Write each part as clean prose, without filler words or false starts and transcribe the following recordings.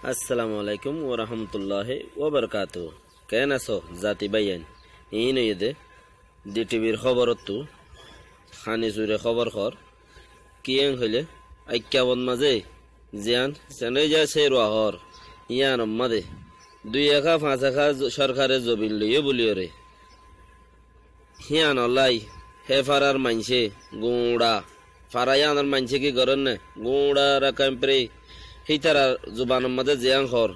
আসসালামু আলাইকুম ওয়া রাহমাতুল্লাহি ওয়া বারাকাতুহু। কেন আছো জাতি বাইয়ান? ইন ইদে ডিটিভির খবরতো খানি জুরে খবর খর কিয়েন হইলে আইক্যাবন মাঝে জিয়ান সেনে যা সে রহর ইয়ান মাদে 2-1-5 সরকারে জবিন লইয়ে বলিওরে হিয়ান লাই হে ফারার মানছে গুড়া ফারায়ানার মানছে কি গরন না গুড়া রাকামপ্রে হিতারা জুবানের মধ্যে জিয়ান খর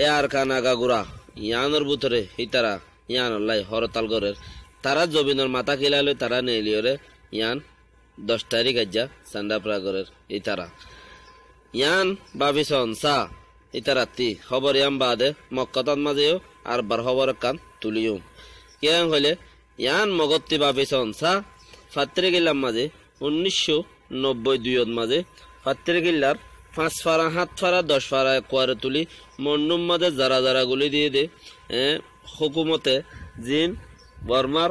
এ আর কানা গাগুড়া ইয়ানোর ভিতরে হিতারা ইয়ান লাই হরতাল গরের তারা জবিনের মাথা খিলালে তারা নেলিওরে ইয়ান 10 তারিখ আজ্জা সান্ডাপ্রা গরের ইতারা ইয়ান বাবিসন সা ইতারাতি খবর ইয়াম বাদে মক্কাতান মাঝেও আর বার খবর কান তুলিও কেন হইলে ইয়ান মগত্তি বাবিসন সা ফাত্রে গিলাম মাঝে 1992 মাঝে ফাত্রে গিল্লার 5 ফারা 7 ফারা 10 ফারা কোয়ারে তুলি মন্নুম মাঝে যারা যারা গুলি দিয়ে দে হুকুমতে জিন বর্মার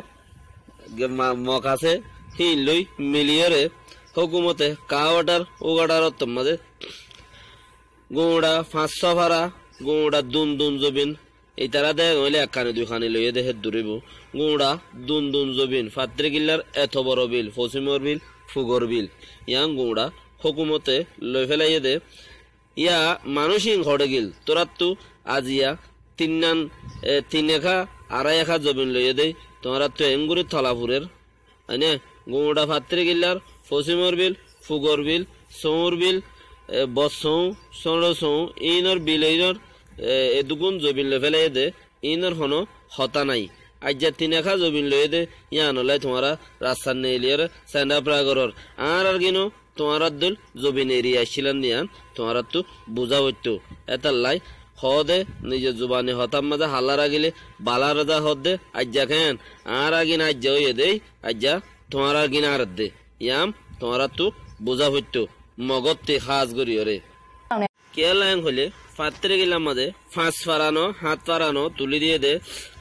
মক আছে হি লই মিলিয়রে হুকুমতে কাওয়াটার উগাডার মাঝে গুড়া 500 ফারা গুড়া দুন দুন জবিন এই তারা দেখ হইলে একখানি দুইখানি লইয়ে দেহে দূরিব গুড়া দুন দুন জবিন ফাত্রে গিল্লার এত বড় বিল ফসিমর বিল ফুগর বিল ইয়াং গুড়া হুকুমতে লই ফেলাইয়ে দে ইয়া মানুষই ঘরে গিল তোরাত আজিয়া 3-1 জবিন লইয়ে দেই তোমরা তো এঙ্গুরি থলাপুরের আনে গুড়া ফাত্রে গিল্লার ফসিমর বিল ফুগর বিল সৌর বিল বসৌ সৌ ইনর বিল ইনর এদুগুন জবিন লই ফেলাইয়ে দে ইনর হনো হতা নাই আজ্জা 3-1 জবিন লইয়ে দে ইয়ান লাই তোমরা রাস্তার নেলিয়ার স্যান্ডা প্রাগরর আর গিনো তোমার দল জবিন এরিয়া ছিলেন নিয়ান তোমার তো বুঝা হইতো এটা লাই হদে নিজের জুবানি হতাম মাঝে হাল্লার আগিলে বালা রাজা হদে আজ্জা খেন আর আগিন আজ্জা হইয়ে দেই আজ্জা তোমার আগিন আর দে ইয়াম তোমার তো বুঝা হইতো মগত্তি খাস গরিয়রে কেলাং হইলে ফাত্রে গেলাম মাঝে 5 ফারানো 7 ফারানো তুলি দিয়ে দে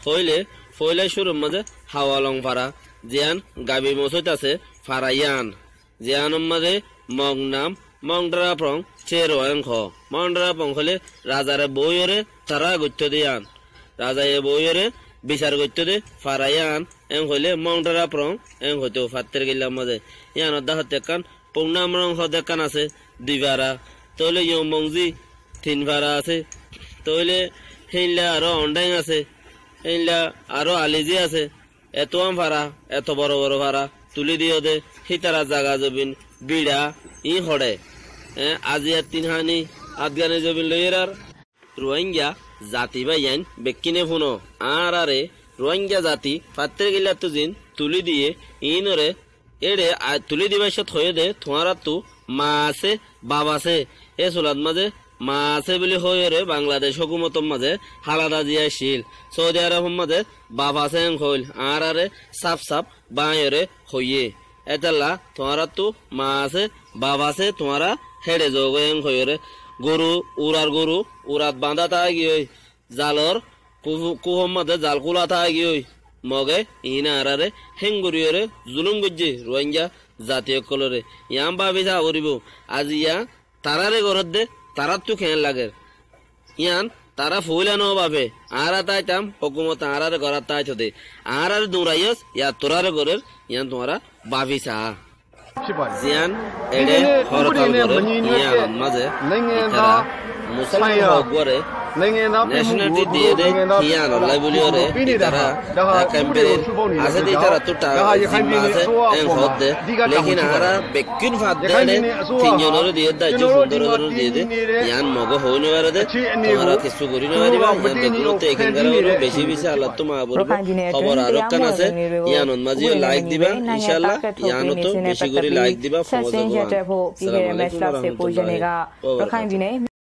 হইলে ফইলে শুরুর মাঝে হাওয়ালং ফারা জিয়ান গাবি মসজিদ আছে ফারাইয়ান জিয়ানম মাঝে মং নাম মংডরা প্রং চের অঙ্ক মংডরা প্রং হলে রাজারে বইরে তারা গত্য দিয়ান রাজায়ে বইরে বিচার গত্য দে ফারাইয়ান এং হইলে মংডরা প্রং এং হইতো ফাত্রে গেলাম মাঝে ইয়ান অদা হতে কান পংনাম রং হতে কান আছে 2 ফারা তইলে ইয়ং মংজি 3 ফারা আছে তইলে হেইলা আরো অন্ডাইং আছে হেইলা আরো আলিজি আছে এত আম ফারা এত বড় বড় ফারা তুলি দিও দে হিতারা জাগা জবিন বিড়া ই হড়ে আজিয়া 3 হানি আদগানে জবিন লইরার রোহিঙ্গা জাতি বাইয়ান বেকিনে ফুনো আর আরে রোহিঙ্গা জাতি পাত্রে গিলা তুজিন তুলি দিয়ে ইনরে এড়ে তুলি দিবাইছত হয়ে দে তোমারা তো মা আছে বাবা আছে এ সোলাদ মাঝে মা আছে বলে হয়ে রে বাংলাদেশ হুকুমতর মাঝে হালাদা জিয়াইছিল সৌদি আরব মাঝে বাবা আছে হইল আর আরে সাপ সাপ বাঁয়রে হইয়ে এতাল্লা তোমারা তো মা আছে বাবা আছে তোমারা হেডে যোগ হইরে গরু উরাত বাঁধা তা গিয়ে জালর কুহম মাঝে জাল কুলা তা গিয়ে মগে ইনা আরে হেঙ্গুরিয়রে জুলুম গজ্জে রোহিঙ্গা জাতীয় কলরে ইয়াম ভাবিছা করিব আজি ইয়া তারারে ঘরত দে তারার তো খেয়াল লাগে ইয়ান তারা ফুলানো ভাবে আর তাইতাম হুকুমত আর ঘর তাই দে আর দৌড়াইস ইয়া তোরার ঘরের ইয়ান তোমরা ভাবিছা জিয়ান এডে হরতাল করে ইয়ান মাঝে তারা মুসলমান হগরে ন্যাশনালিটি দিয়ে দে ইয়ান লাই বলিওরে তারা ক্যাম্পেইন আছে দি তারা তো জিম্মা আছে এন হদ দে লেকিন আরা বেকিন ফাদ দে 3 জনের দিয়ে দা যে 15 জনের দিয়ে দে ইয়ান মগ হইনে পারে দে তোমরা কিছু করি না পারিবা ইয়ান বেগুনতে এখানকার বেশি বেশি আল্লাহ তো মা বলবো খবর আর কান আছে ইয়ান মাঝে লাইক দিবা ইনশাআল্লাহ ইয়ান তো বেশি করে লাইক দিবা ফলো দেবা আসসালামু আলাইকুম ওয়া রাহমাতুল্লাহি ওয়া বারাকাতুহু